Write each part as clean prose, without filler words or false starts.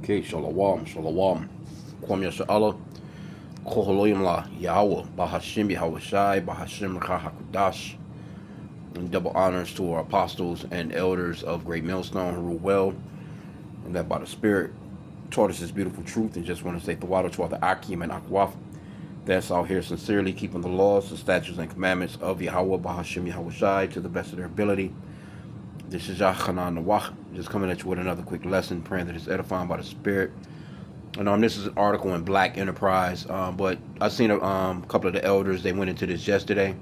Okay, shalom, shalom. Kwam Yasha'Allah, Koholoyim La, Yahweh, Bahashim Yahweh Shai, Bahashim Hakudash, and double honors to our apostles and elders of Great Millstone who rule well, and that by the Spirit taught us this beautiful truth, and just want to say Tawada to the Akim and Akwaf, that's out here sincerely keeping the laws, the statutes, and commandments of Yahweh, Bahashim Yahweh Shai to the best of their ability. This is Yachanan Nawach, just coming at you with another quick lesson, praying that it's edifying by the Spirit. And this is an article in Black Enterprise, but I seen a couple of the elders. They went into this yesterday.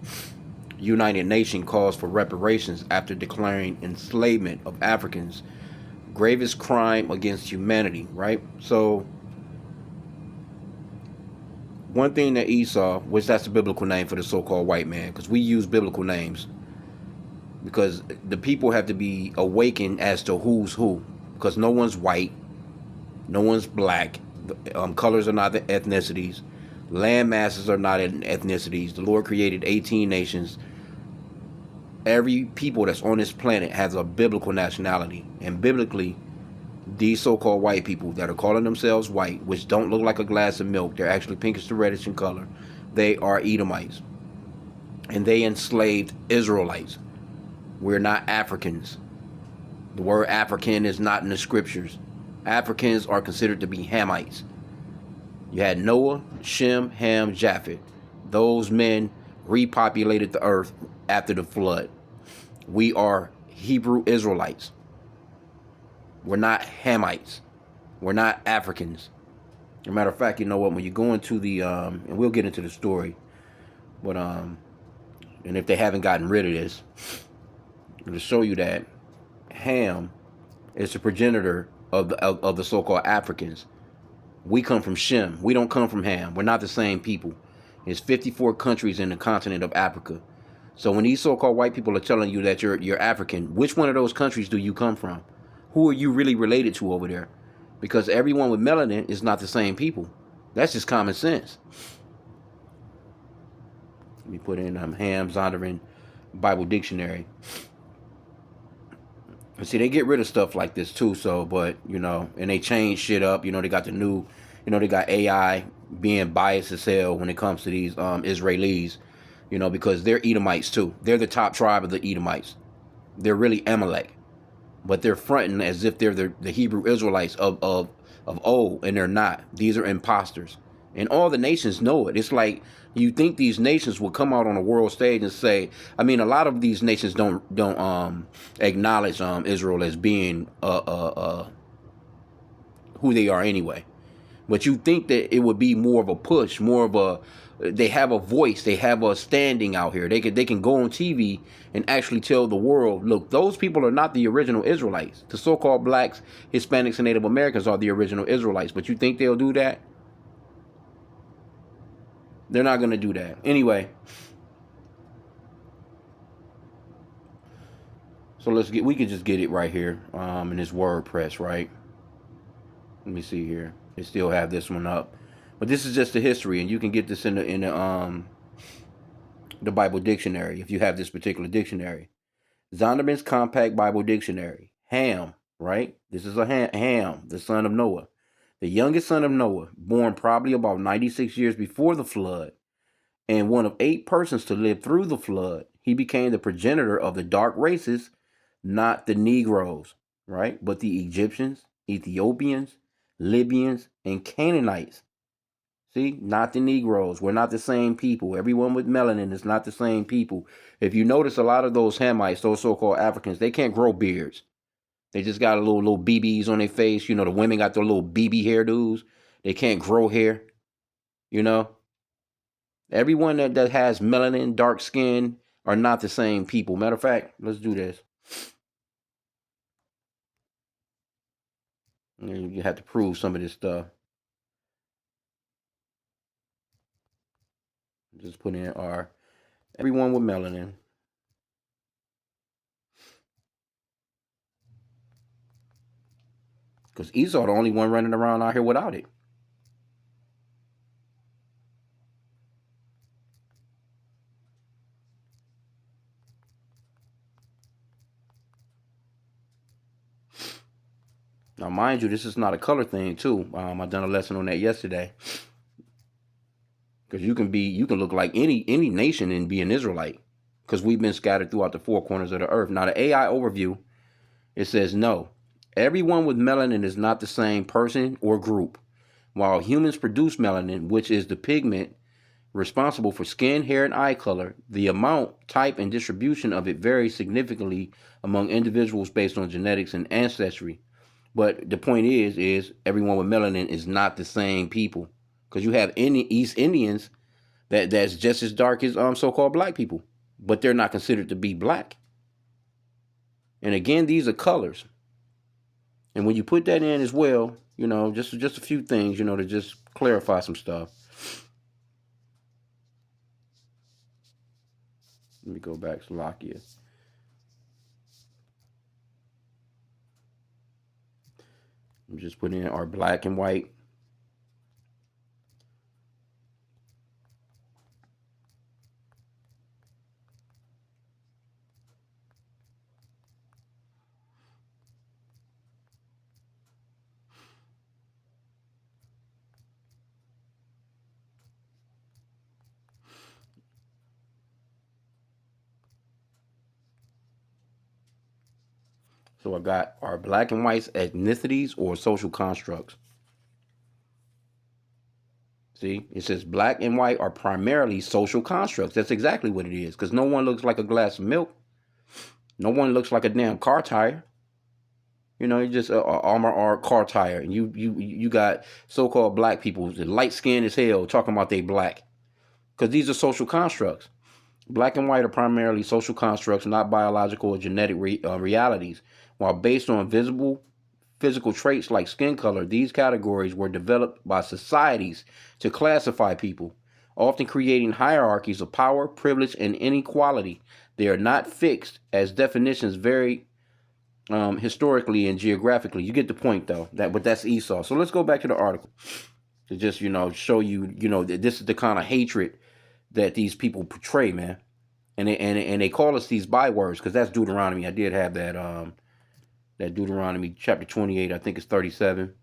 United Nations calls for reparations after declaring enslavement of Africans gravest crime against humanity. Right. So one thing that Esau, which that's the biblical name for the so-called white man, because we use biblical names, because the people have to be awakened as to who's who, because no one's white, no one's black. Colors are not the ethnicities. Land masses are not ethnicities. The Lord created 18 nations. Every people that's on this planet has a biblical nationality. And biblically, these so-called white people that are calling themselves white, which don't look like a glass of milk, they're actually pinkish to reddish in color, they are Edomites. And they enslaved Israelites. We're not Africans. The word African is not in the scriptures. Africans are considered to be Hamites. You had Noah, Shem, Ham, Japheth. Those men repopulated the earth after the flood. We are Hebrew Israelites. We're not Hamites. We're not Africans. As a matter of fact, you know what? When you go into the, and we'll get into the story, but and if they haven't gotten rid of this, to show you that Ham is the progenitor of the so-called Africans. We come from Shem. We don't come from Ham. We're not the same people. There's 54 countries in the continent of Africa. So when these so-called white people are telling you that you're African, which one of those countries do you come from? Who are you really related to over there? Because everyone with melanin is not the same people. That's just common sense. Let me put in Ham Zondervan Bible Dictionary. See, they get rid of stuff like this too. So, but and they change shit up. They got the new, they got AI being biased as hell when it comes to these Israelis. Because they're Edomites too. They're the top tribe of the Edomites. They're really Amalek, but they're fronting as if they're the Hebrew Israelites of old, and they're not. These are imposters, and all the nations know it. It's like you think these nations will come out on a world stage and say. I mean, a lot of these nations don't acknowledge Israel as being who they are anyway. But you think that it would be more of a push, more of a. They have a voice. They have a standing out here. They can go on TV and actually tell the world, look, those people are not the original Israelites. The so-called blacks, Hispanics, and Native Americans are the original Israelites. But you think they'll do that? They're not going to do that. Anyway. So we could just get it right here in this WordPress, right? Let me see here. They still have this one up. But this is just the history, and you can get this in the Bible dictionary if you have this particular dictionary. Zondervan's Compact Bible Dictionary. Ham, right? This is a Ham, the son of Noah. The youngest son of Noah, born probably about 96 years before the flood, and one of 8 persons to live through the flood. He became the progenitor of the dark races, not the Negroes, right? But the Egyptians, Ethiopians, Libyans, and Canaanites. See, not the Negroes. We're not the same people. Everyone with melanin is not the same people. If you notice, a lot of those Hamites, those so-called Africans, they can't grow beards. They just got a little BBs on their face. The women got their little BB hairdos. They can't grow hair. Everyone that has melanin, dark skin, are not the same people. Matter of fact, let's do this. You have to prove some of this stuff. Just put in R. Everyone with melanin. Because Esau the only one running around out here without it. Now, mind you, this is not a color thing too. I done a lesson on that yesterday. Because you can look like any nation and be an Israelite. Because we've been scattered throughout the four corners of the earth. Now, the AI overview, it says no. Everyone with melanin is not the same person or group. While humans produce melanin, which is the pigment responsible for skin, hair, and eye color, the amount, type, and distribution of it varies significantly among individuals based on genetics and ancestry. But the point is everyone with melanin is not the same people. Because you have East Indians that's just as dark as so-called black people, but they're not considered to be black. And again, these are colors. And when you put that in as well, just a few things, to just clarify some stuff. Let me go back to Lakia. I'm just putting in our black and white. So I got our black and whites ethnicities or social constructs. See, it says black and white are primarily social constructs. That's exactly what it is. Because no one looks like a glass of milk. No one looks like a damn car tire. You just armor art car tire, and you got so-called black people, light skinned as hell, talking about they black. Because these are social constructs. Black and white are primarily social constructs, not biological or genetic realities. While based on visible physical traits like skin color, these categories were developed by societies to classify people, often creating hierarchies of power, privilege, and inequality. They are not fixed, as definitions vary historically and geographically. You get the point, though. But that's Esau. So let's go back to the article to just show you that this is the kind of hatred that these people portray, man. And they call us these bywords because that's Deuteronomy. I did have that Deuteronomy chapter 28. I think it's 37.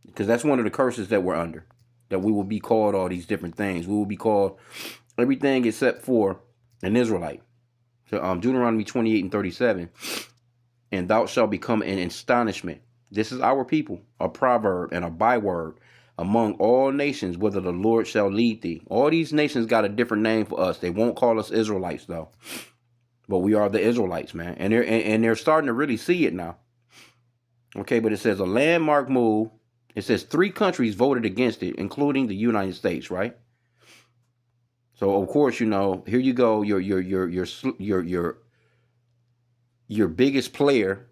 Because that's one of the curses that we're under. That we will be called all these different things. We will be called everything except for an Israelite. So Deuteronomy 28 and 37. And thou shalt become an astonishment. This is our people, a proverb and a byword among all nations, whither the Lord shall lead thee. All these nations got a different name for us. They won't call us Israelites, though. But we are the Israelites, man. And they're starting to really see it now. Okay, but it says a landmark move. It says 3 countries voted against it, including the United States, right? So of course, here you go, your biggest player,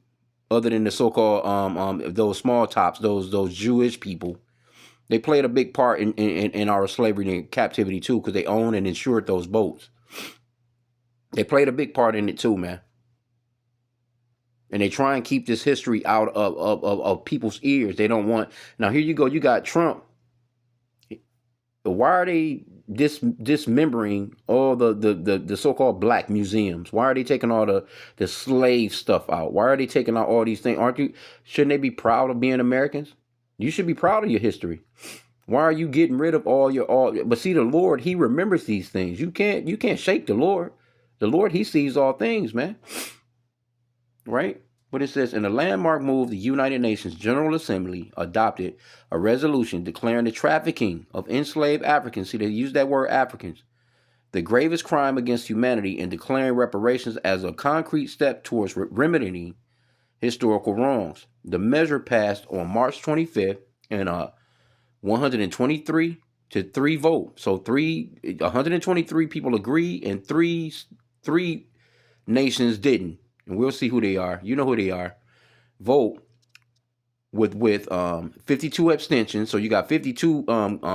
other than the so-called those small tops, those Jewish people. They played a big part in our slavery and captivity too, because they owned and insured those boats. They played a big part in it too, man. And they try and keep this history out of people's ears. They don't want. Now here you go. You got Trump. Why are they dismembering all the so-called black museums? Why are they taking all the slave stuff out? Why are they taking out all these things? Shouldn't they be proud of being Americans? You should be proud of your history. Why are you getting rid of all? But see, the Lord, He remembers these things. You can't shake the Lord. The Lord, He sees all things, man. Right? But it says, in a landmark move, the United Nations General Assembly adopted a resolution declaring the trafficking of enslaved Africans, see, they use that word Africans, the gravest crime against humanity, and declaring reparations as a concrete step towards remedying historical wrongs. The measure passed on March 25th in a 123 to 3 vote. So 123 people agree, and three nations didn't. And we'll see who they are. You know who they are. Vote with 52 abstentions. So you got 52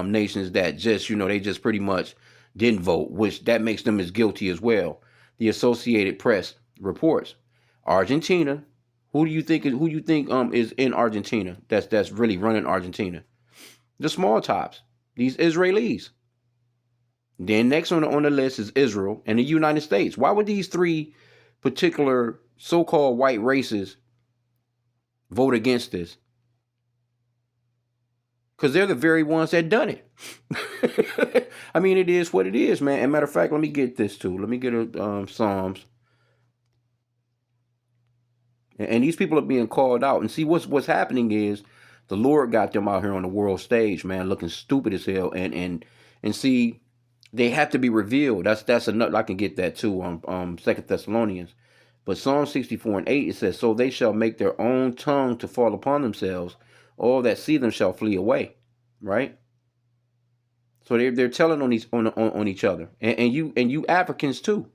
nations that just they just pretty much didn't vote, which that makes them as guilty as well. The Associated Press reports. Argentina. Who you think is in Argentina? That's really running Argentina. The small tops. These Israelis. Then next on the list is Israel and the United States. Why would these three particular so-called white races vote against this? Because they're the very ones that done it. I mean, it is what it is, man. And matter of fact, let me get this too. Let me get a Psalms. And these people are being called out. And see, what's happening is the Lord got them out here on the world stage, man, looking stupid as hell. And see, they have to be revealed. That's enough. I can get that too on 2 Thessalonians. But Psalm 64:8, it says, "So they shall make their own tongue to fall upon themselves. All that see them shall flee away." Right? So they're telling on each other. And you Africans too.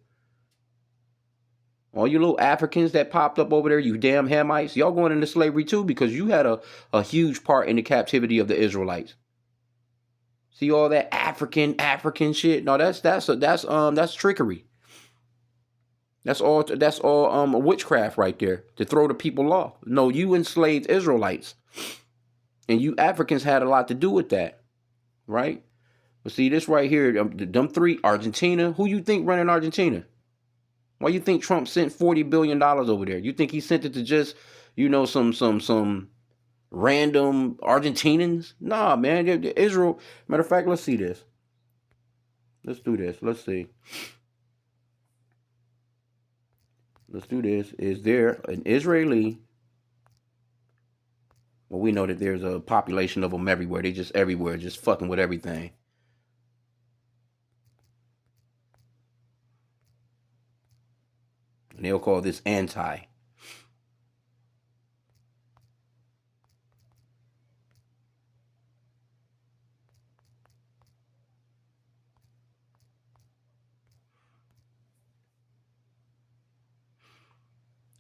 All you little Africans that popped up over there, you damn Hamites, y'all going into slavery too, because you had a huge part in the captivity of the Israelites. See all that African shit? No, that's trickery. That's all witchcraft right there to throw the people off. No, you enslaved Israelites. And you Africans had a lot to do with that. Right? But see this right here, them three, Argentina, who you think running Argentina? Why you think Trump sent $40 billion over there? You think he sent it to just, some random Argentinians? Nah, man. Israel. Matter of fact, let's see this. Let's do this. Let's see. Let's do this. Is there an Israeli? Well, we know that there's a population of them everywhere. They just everywhere, just fucking with everything. And they'll call this anti.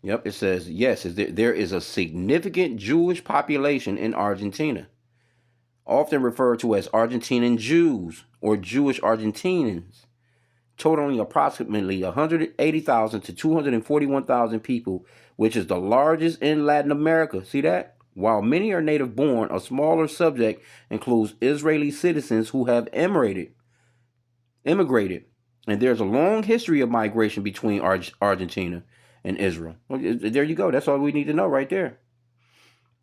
Yep, it says, yes, there is a significant Jewish population in Argentina, often referred to as Argentinian Jews or Jewish Argentinians, totaling approximately 180,000 to 241,000 people, which is the largest in Latin America. See that? While many are native born, a smaller subject includes Israeli citizens who have immigrated. And there's a long history of migration between Argentina and Israel. Well, there you go. That's all we need to know right there.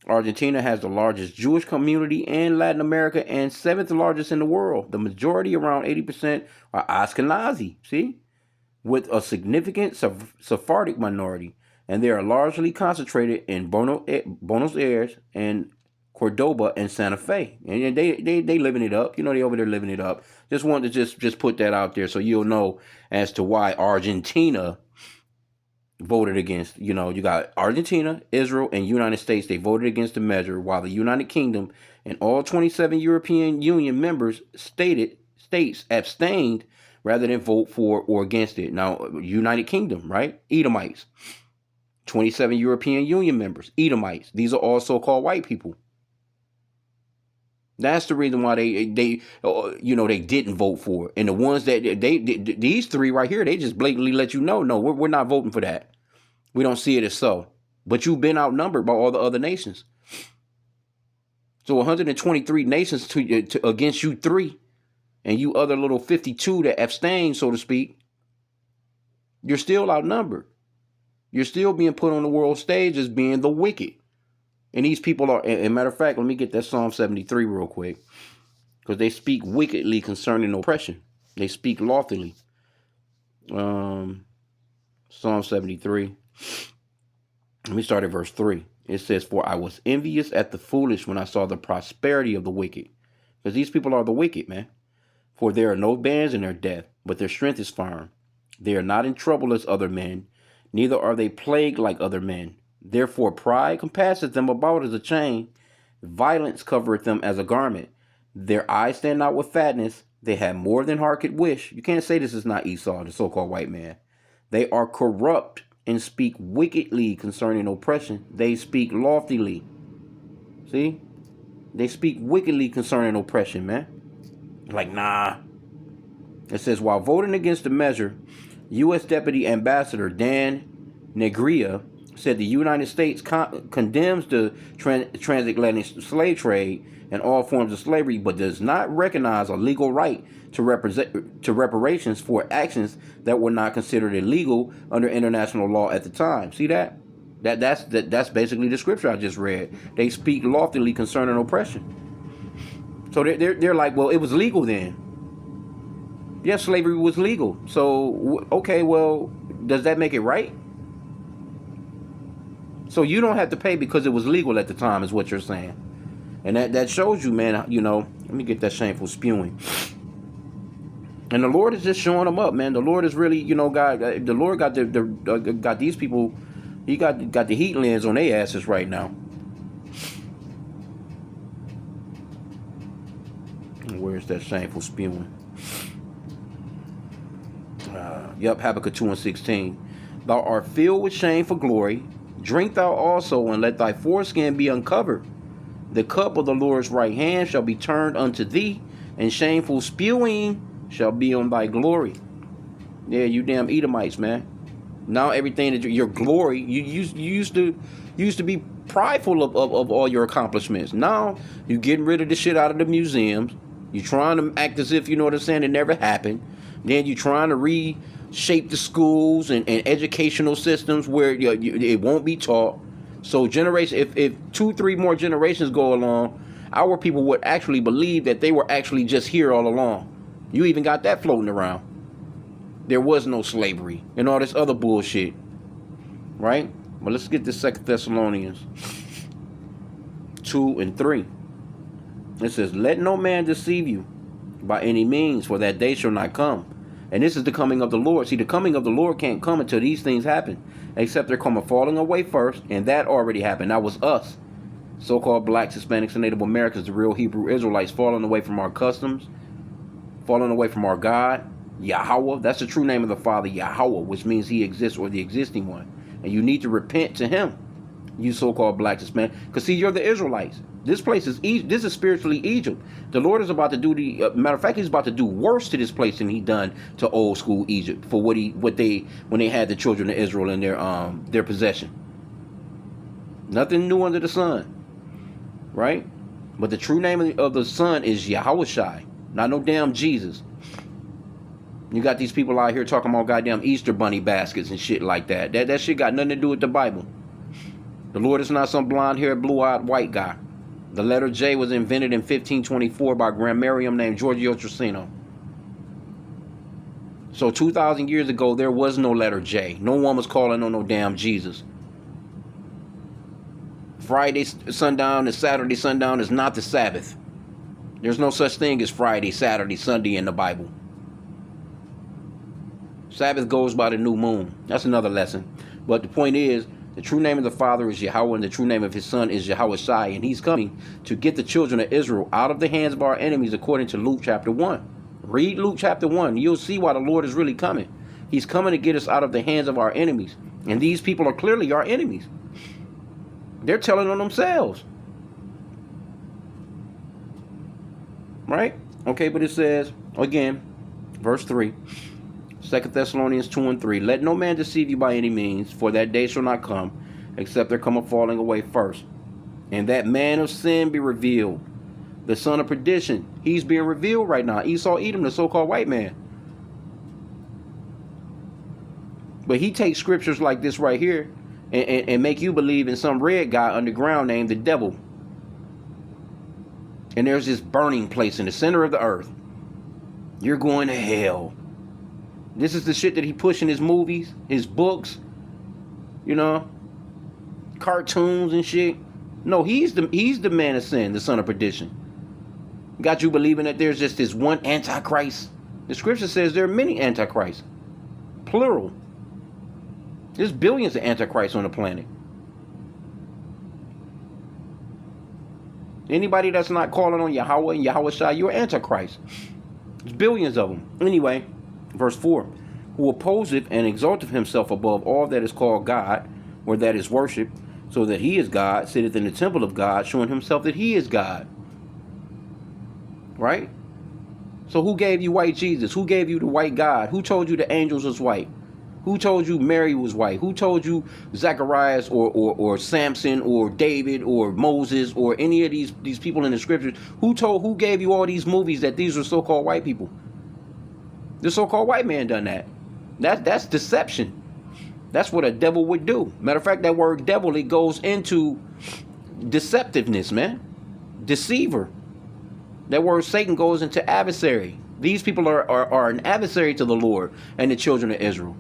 Argentina has the largest Jewish community in Latin America and seventh largest in the world. The majority, around 80%, are Ashkenazi, see? With a significant Sephardic minority. And they are largely concentrated in Buenos Aires and Cordoba and Santa Fe. And they living it up. They over there living it up. Just wanted to just put that out there so you'll know as to why Argentina voted against. You got Argentina, Israel, and United States. They voted against the measure, while the United Kingdom and all 27 European Union members states abstained rather than vote for or against it. Now, United Kingdom, right? Edomites. 27 European Union members, Edomites. These are all so-called white people. That's the reason why they didn't vote for it. And the ones that these three right here, they just blatantly let you know, no, we're not voting for that. We don't see it as so. But you've been outnumbered by all the other nations. So 123 nations to against you three, and you other little 52 that abstain, so to speak. You're still outnumbered. You're still being put on the world stage as being the wicked. And these people are, and matter of fact, let me get that Psalm 73 real quick. Because they speak wickedly concerning oppression. They speak loftily. Psalm 73. Let me start at verse 3. It says, "For I was envious at the foolish when I saw the prosperity of the wicked." Because these people are the wicked, man. "For there are no bands in their death, but their strength is firm. They are not in trouble as other men, neither are they plagued like other men. Therefore pride compasseth them about as a chain, violence covereth them as a garment. Their eyes stand out with fatness, they have more than heart could wish." You can't say this is not Esau, the so-called white man. "They are corrupt and speak wickedly concerning oppression. They speak loftily." See? They speak wickedly concerning oppression, man. Like, nah. It says, while voting against the measure, U.S. Deputy Ambassador Dan Negria said the United States condemns the transatlantic slave trade and all forms of slavery, but does not recognize a legal right to reparations for actions that were not considered illegal under international law at the time. See that? That's basically the scripture I just read. They speak loftily concerning oppression. So they're like, well, it was legal then. Yes, slavery was legal. So okay, well, does that make it right? So you don't have to pay because it was legal at the time, is what you're saying. And that shows you, man, you know, let me get that shameful spewing. And the Lord is just showing them up, man. The Lord is really, you know, God, the Lord got got these people, he got the heat lens on their asses right now. Where's that shameful spewing? Yep, Habakkuk 2:16. Thou art filled with shame for glory. Drink thou also, and let thy foreskin be uncovered. The cup of the Lord's right hand shall be turned unto thee, and shameful spewing shall be on thy glory. Yeah, you damn Edomites, man. Now everything that your glory, you used to be prideful of all your accomplishments. Now you getting rid of the shit out of the museums. You trying to act as if, you know what I'm saying, it never happened. Then you trying to reshape the schools and educational systems where it won't be taught. So generation, if 2-3 more generations go along, our people would actually believe that they were actually just here all along. You even got that floating around. There was no slavery and all this other bullshit, right? Well, let's get this 2 Thessalonians 2:3. It says, "Let no man deceive you by any means, for that day shall not come." And this is the coming of the Lord. See, the coming of the Lord can't come until these things happen, except there come a falling away first, and that already happened. That was us, so-called blacks, Hispanics, and Native Americans, the real Hebrew Israelites, falling away from our customs, falling away from our God, Yahweh. That's the true name of the Father, Yahweh, which means he exists, or the existing one. And you need to repent to him, you so-called blacks, Hispanics, because see, you're the Israelites. This place is this is spiritually Egypt. The Lord is about to do matter of fact, he's about to do worse to this place than he done to old school Egypt for when they had the children of Israel in their possession. Nothing new under the sun, right? But the true name of the Son is Yahushai, not no damn Jesus. You got these people out here talking about goddamn Easter bunny baskets and shit like that. That shit got nothing to do with the Bible. The Lord is not some blonde-haired, blue-eyed white guy. The letter J was invented in 1524 by a grammarian named Giorgio Trissino. So 2,000 years ago, there was no letter J. No one was calling on no damn Jesus. Friday sundown and Saturday sundown is not the Sabbath. There's no such thing as Friday, Saturday, Sunday in the Bible. Sabbath goes by the new moon. That's another lesson. But the point is, the true name of the Father is Yahweh, and the true name of his Son is Yahushai, and he's coming to get the children of Israel out of the hands of our enemies, according to Luke chapter 1. Read Luke chapter 1. You'll see why the Lord is really coming. He's coming to get us out of the hands of our enemies. And these people are clearly our enemies. They're telling on themselves. Right? Okay, but it says, again, verse 3. 2 Thessalonians 2:3. Let no man deceive you by any means, for that day shall not come, except there come a falling away first, and that man of sin be revealed, the son of perdition. He's being revealed right now. Esau, Edom, the so-called white man. But he takes scriptures like this right here and make you believe in some red guy underground named the devil. And there's this burning place in the center of the earth. You're going to hell. This is the shit that he pushed in his movies, his books, you know, cartoons and shit. No, he's the man of sin, the son of perdition. Got you believing that there's just this one antichrist. The scripture says there are many antichrists, plural. There's billions of antichrists on the planet. Anybody that's not calling on Yahweh and Yahushai, you're antichrist. There's billions of them. Anyway. Verse 4, who opposeth and exalteth himself above all that is called God, or that is worshipped, so that he is God, sitteth in the temple of God, showing himself that he is God. Right? So who gave you white Jesus? Who gave you the white God? Who told you the angels was white? Who told you Mary was white? Who told you Zacharias or Samson or David or Moses or any of these people in the scriptures? Who gave you all these movies that these are so-called white people? The so-called white man done that. That's deception. That's what a devil would do. Matter of fact, that word devil, it goes into deceptiveness, man. Deceiver. That word Satan goes into adversary. These people are an adversary to the Lord and the children of Israel.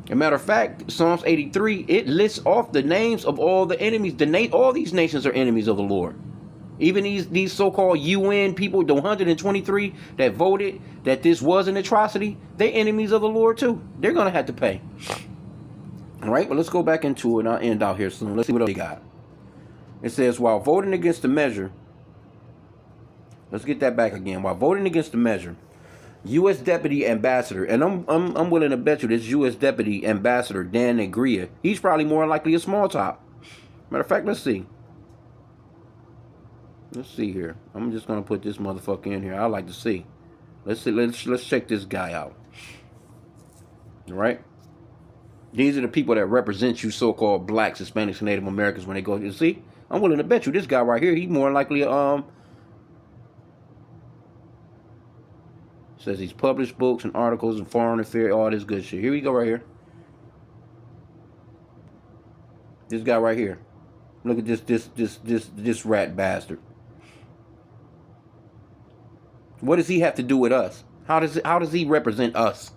As a matter of fact, Psalms 83, it lists off the names of all the enemies. All these nations are enemies of the Lord. Even these so-called UN people, the 123 that voted that this was an atrocity, they're enemies of the Lord too. They're going to have to pay. All right, but let's go back into it and I'll end out here soon. Let's see what else they got. It says, while voting against the measure, let's get that back again. While voting against the measure, U.S. Deputy Ambassador, and I'm willing to bet you this U.S. Deputy Ambassador Dan Negria, he's probably more likely a small top. Matter of fact, let's see. Let's see here. I'm just gonna put this motherfucker in here. I like to see. Let's see. Let's check this guy out. All right. These are the people that represent you, so-called blacks, Hispanics, and Native Americans. When they go, you see, I'm willing to bet you this guy right here. He's more likely says he's published books and articles and foreign affairs, all this good shit. Here we go right here. This guy right here. Look at this rat bastard. What does he have to do with us? How does he represent us?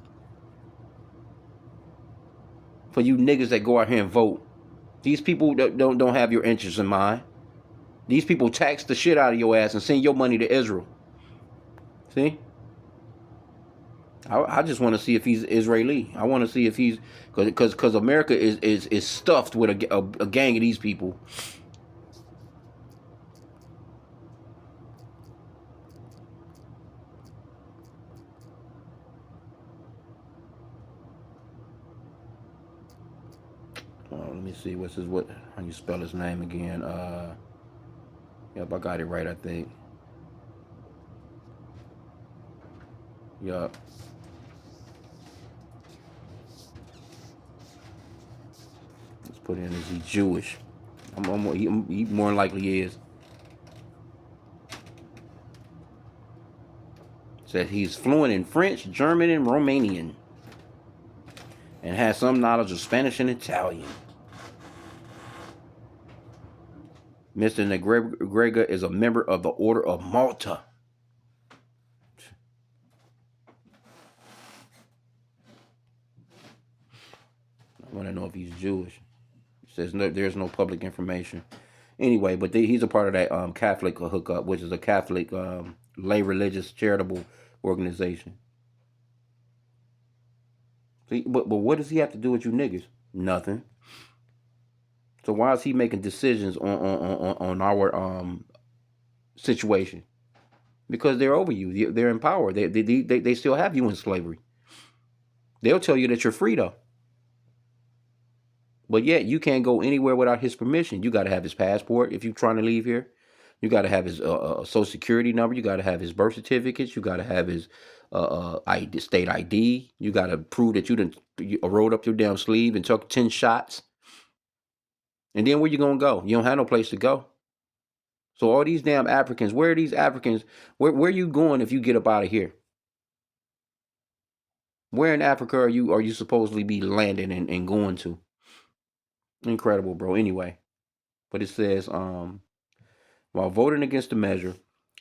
For you niggas that go out here and vote. These people don't have your interests in mind. These people tax the shit out of your ass and send your money to Israel. See? I just want to see if he's Israeli. I want to see if he's because America is stuffed with a gang of these people. Let me see how you spell his name again. Yep, I got it right, I think. Yup. Let's put in, is he Jewish? He more likely is. Said he's fluent in French, German, and Romanian. And has some knowledge of Spanish and Italian. Mr. Negrega is a member of the Order of Malta. I want to know if he's Jewish. It says there's no public information. Anyway, but he's a part of that Catholic hookup, which is a Catholic lay religious charitable organization. See, but what does he have to do with you niggas? Nothing. So why is he making decisions on our situation? Because they're over you. They're in power. They still have you in slavery. They'll tell you that you're free though. But yet you can't go anywhere without his permission. You got to have his passport if you're trying to leave here. You got to have his social security number. You got to have his birth certificates. You got to have his state ID. You got to prove that you rolled up your damn sleeve and took 10 shots. And then where you gonna go? You don't have no place to go. So all these damn Africans, where are these Africans? Where are you going if you get up out of here? Where in Africa are you supposedly be landing and going to? Incredible, bro. Anyway, but it says, while voting against the measure,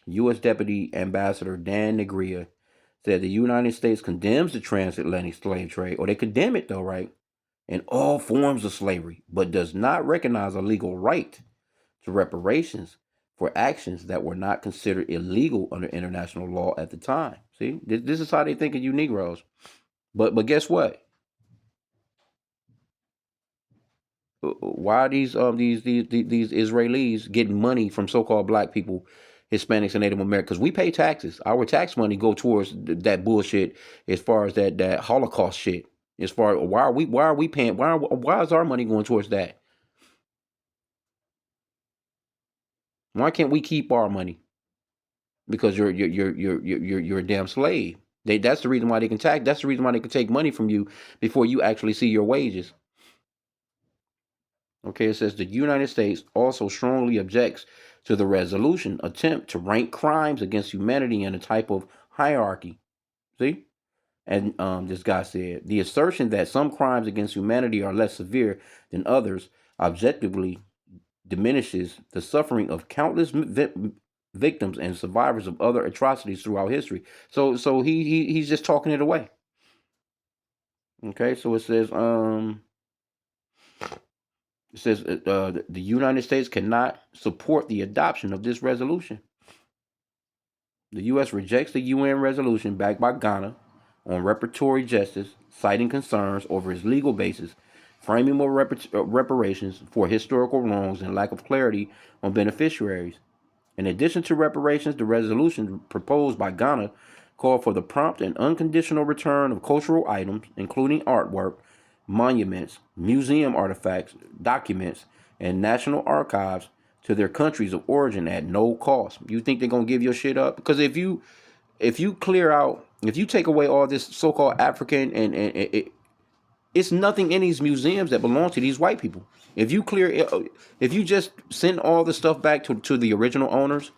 U.S. Deputy Ambassador Dan Negria said the United States condemns the transatlantic slave trade, or they condemn it though, right? In all forms of slavery, but does not recognize a legal right to reparations for actions that were not considered illegal under international law at the time. See, this is how they think of you Negroes. But guess what? Why are these Israelis getting money from so-called black people, Hispanics, and Native Americans? Because we pay taxes. Our tax money go towards that bullshit. As far as that Holocaust shit. As far as why are we paying? Why is our money going towards that? Why can't we keep our money? Because you're a damn slave. That's the reason why they can tax. That's the reason why they can take money from you before you actually see your wages. Okay, it says the United States also strongly objects to the resolution attempt to rank crimes against humanity in a type of hierarchy. See? And this guy said the assertion that some crimes against humanity are less severe than others objectively diminishes the suffering of countless victims and survivors of other atrocities throughout history. So he's just talking it away. Okay, so it says the United States cannot support the adoption of this resolution. The U.S. rejects the UN resolution backed by Ghana on reparatory justice, citing concerns over its legal basis, framing of reparations for historical wrongs, and lack of clarity on beneficiaries. In addition to reparations, the resolution proposed by Ghana called for the prompt and unconditional return of cultural items, including artwork, monuments, museum artifacts, documents, and national archives to their countries of origin at no cost. You think they're gonna give your shit up? Because if you clear out, if you take away all this so-called African and it's nothing in these museums that belong to these white people. If you clear, if you just send all the stuff back to the original owners,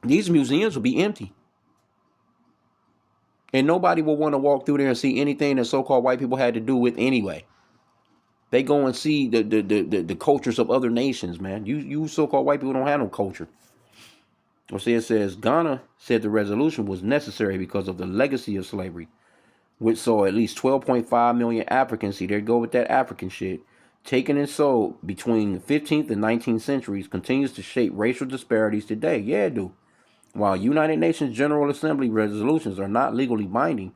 these museums will be empty. And nobody will want to walk through there and see anything that so-called white people had to do with anyway. They go and see the cultures of other nations, man. You so-called white people don't have no culture. Or see, it says Ghana said the resolution was necessary because of the legacy of slavery, which saw at least 12.5 million Africans, see there go with that African shit, taken and sold between the 15th and 19th centuries, continues to shape racial disparities today. Yeah, it do. While United Nations General Assembly resolutions are not legally binding,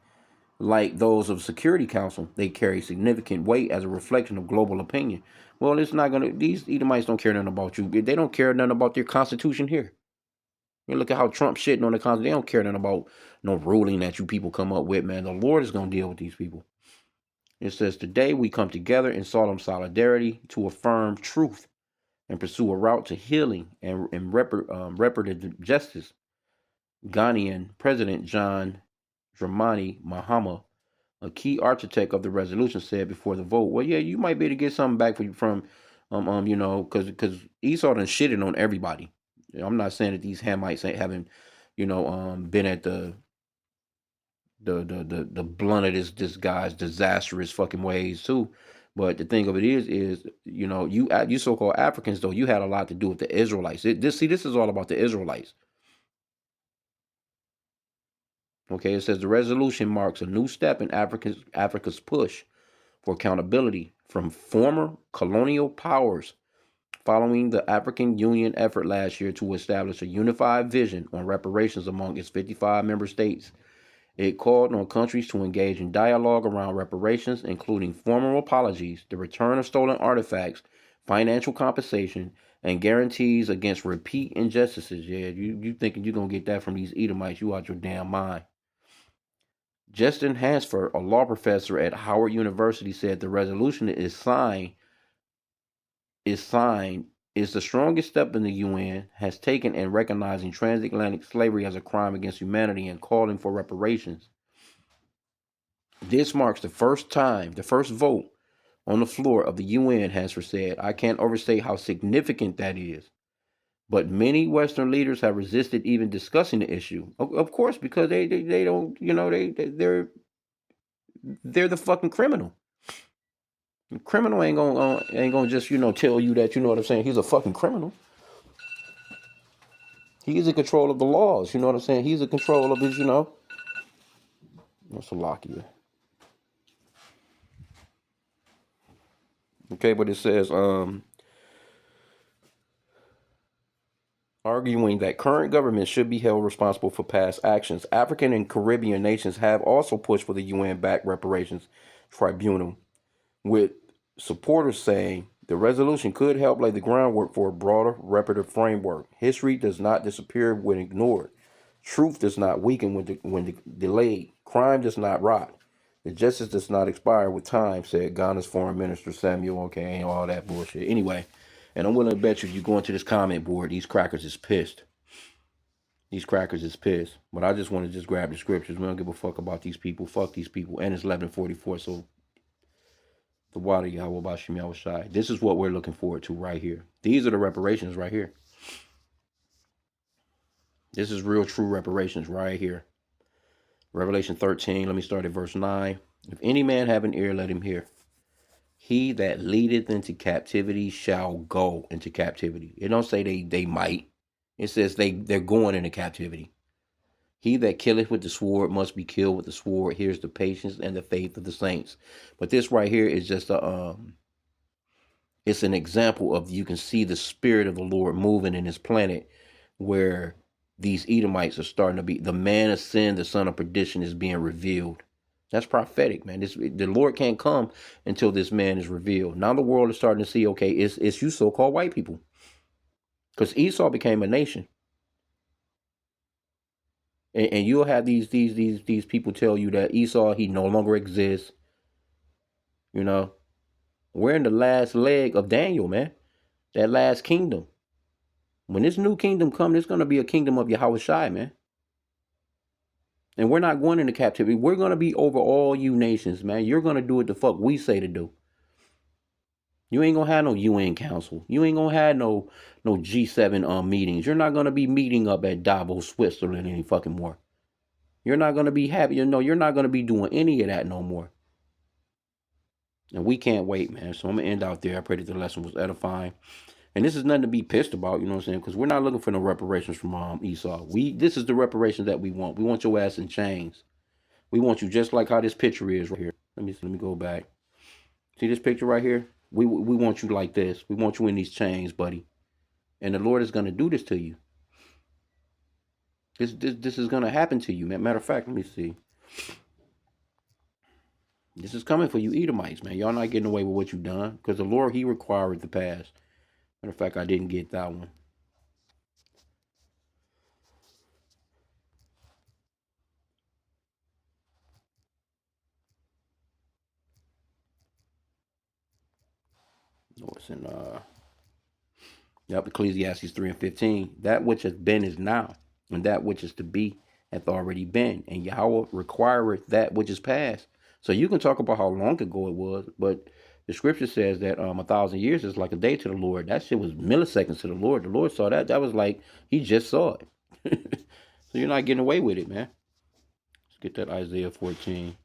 like those of Security Council, they carry significant weight as a reflection of global opinion. Well, it's not gonna. These Edomites don't care nothing about you. They don't care nothing about their constitution here. You look at how Trump shitting on the constitution. They don't care nothing about no ruling that you people come up with, man. The Lord is gonna deal with these people. It says today we come together in solemn solidarity to affirm truth and pursue a route to healing and reparative justice. Ghanaian President John Dramani Mahama, a key architect of the resolution, said before the vote, "Well, yeah, you might be able to get something back from, because Esau done shitted on everybody. I'm not saying that these Hamites ain't haven't, been at the blunt of this guy's disastrous fucking ways too. But the thing of it is you so-called Africans though you had a lot to do with the Israelites. This is all about the Israelites. Okay, it says the resolution marks a new step in Africa's push for accountability from former colonial powers following the African Union effort last year to establish a unified vision on reparations among its 55 member states. It called on countries to engage in dialogue around reparations, including formal apologies, the return of stolen artifacts, financial compensation, and guarantees against repeat injustices. Yeah, you thinking you're gonna get that from these Edomites? You out your damn mind. Justin Hansford, a law professor at Howard University, said the resolution is the strongest step in the UN has taken in recognizing transatlantic slavery as a crime against humanity and calling for reparations. This marks the first vote on the floor of the UN, Hansford said. I can't overstate how significant that is. But many Western leaders have resisted even discussing the issue. Of course, because they don't, they're the fucking criminal. The criminal ain't gonna just tell you that, you know what I'm saying. He's a fucking criminal. He's in control of the laws. You know what I'm saying. He's in control of his. That's a lock here. Okay, but it says arguing that current governments should be held responsible for past actions. African and Caribbean nations have also pushed for the UN-backed reparations tribunal, with supporters saying the resolution could help lay the groundwork for a broader reparative framework. History does not disappear when ignored. Truth does not weaken when delayed. Crime does not rot. The justice does not expire with time, said Ghana's Foreign Minister Samuel. Okay, ain't all that bullshit. Anyway, and I'm willing to bet you if you go into this comment board, these crackers is pissed. These crackers is pissed. But I just want to just grab the scriptures. We don't give a fuck about these people. Fuck these people. And it's 11:44. So the water Yahweh Bashim Yahweh Shai. This is what we're looking forward to right here. These are the reparations right here. This is real true reparations right here. Revelation 13. Let me start at verse 9. If any man have an ear, let him hear. He that leadeth into captivity shall go into captivity. It don't say they might. It says they're going into captivity. He that killeth with the sword must be killed with the sword. Here's the patience and the faith of the saints. But this right here is just it's an example of, you can see the spirit of the Lord moving in this planet, where these Edomites are starting to be, the man of sin, the son of perdition, is being revealed. That's prophetic, man. The Lord can't come until this man is revealed. Now the world is starting to see, okay, it's you so-called white people, because Esau became a nation, and you'll have these people tell you that Esau, he no longer exists. You know, we're in the last leg of Daniel, man. That last kingdom. When this new kingdom comes, it's going to be a kingdom of Yahweh Shai, man. And we're not going into captivity. We're going to be over all you nations, man. You're going to do what the fuck we say to do. You ain't going to have no UN council. You ain't going to have no G7 meetings. You're not going to be meeting up at Davos, Switzerland any fucking more. You're not going to be happy. You know, you're not going to be doing any of that no more. And we can't wait, man. So I'm going to end out there. I pray that the lesson was edifying. And this is nothing to be pissed about, you know what I'm saying? Because we're not looking for no reparations from Esau. This is the reparations that we want. We want your ass in chains. We want you just like how this picture is right here. Let me go back. See this picture right here? We want you like this. We want you in these chains, buddy. And the Lord is going to do this to you. This is going to happen to you, man. Matter of fact, let me see. This is coming for you Edomites, man. Y'all not getting away with what you done, because the Lord, he required the past. Matter of fact, I didn't get that one. No, it's in yep, Ecclesiastes 3:15. That which has been is now, and that which is to be hath already been. And Yahweh requireth that which is past. So you can talk about how long ago it was, but the scripture says that 1,000 years is like a day to the Lord. That shit was milliseconds to the Lord. The Lord saw that. That was like he just saw it. So you're not getting away with it, man. Let's get that Isaiah 14.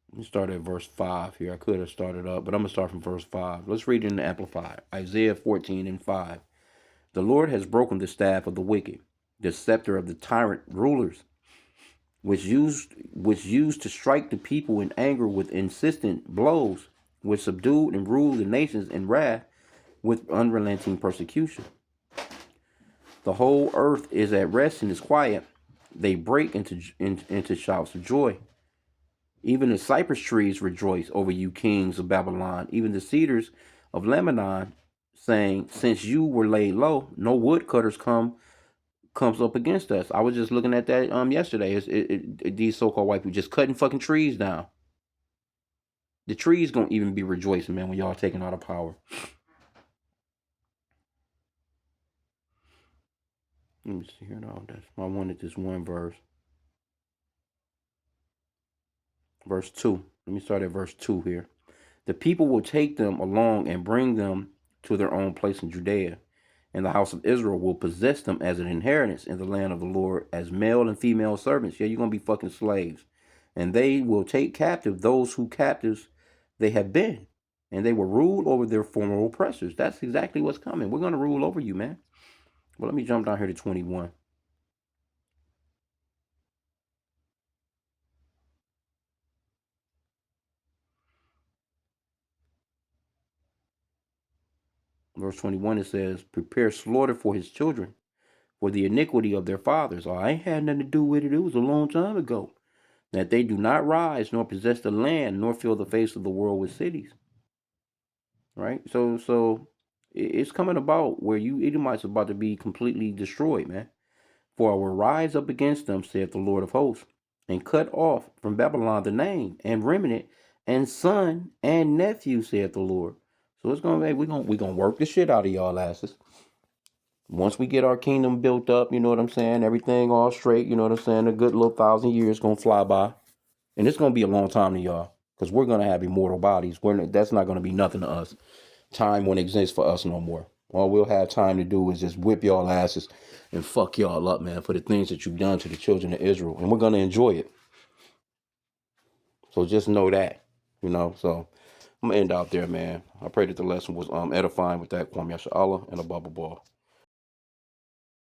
Let me start at verse 5 here. I could have started up, but I'm going to start from verse 5. Let's read it in the Amplified. Isaiah 14:5. The Lord has broken the staff of the wicked, the scepter of the tyrant rulers, which used to strike the people in anger with insistent blows, which subdued and ruled the nations in wrath with unrelenting persecution. The whole earth is at rest and is quiet. They break into shouts of joy. Even the cypress trees rejoice over you, kings of Babylon. Even the cedars of Lebanon, saying, since you were laid low, no woodcutters comes up against us. I was just looking at that yesterday. These so-called white people just cutting fucking trees down. The trees gonna even be rejoicing, man, when y'all taking all the power. Let me see here now. I wanted this one verse. Verse 2. Let me start at verse 2 here. The people will take them along and bring them to their own place in Judea, and the house of Israel will possess them as an inheritance in the land of the Lord, as male and female servants. Yeah, you're going to be fucking slaves. And they will take captive those who captives they have been, and they will rule over their former oppressors. That's exactly what's coming. We're going to rule over you, man. Well, let me jump down here to 21. Verse 21, it says, prepare slaughter for his children, for the iniquity of their fathers. Oh, I ain't had nothing to do with it. It was a long time ago. That they do not rise, nor possess the land, nor fill the face of the world with cities. Right? So It's coming about where you Edomites are about to be completely destroyed, man. For I will rise up against them, saith the Lord of hosts, and cut off from Babylon the name and remnant and son and nephew, saith the Lord. So it's gonna be we're gonna work the shit out of y'all asses. Once we get our kingdom built up, you know what I'm saying, everything all straight, you know what I'm saying, a good little 1,000 years gonna fly by. And it's gonna be a long time to y'all. Because we're gonna have immortal bodies. That's not gonna be nothing to us. Time won't exist for us no more. All we'll have time to do is just whip y'all asses and fuck y'all up, man, for the things that you've done to the children of Israel. And we're gonna enjoy it. So just know that. So I'm gonna end out there, man. I pray that the lesson was edifying with that. Kwame Yasha Allah and a bubble ball.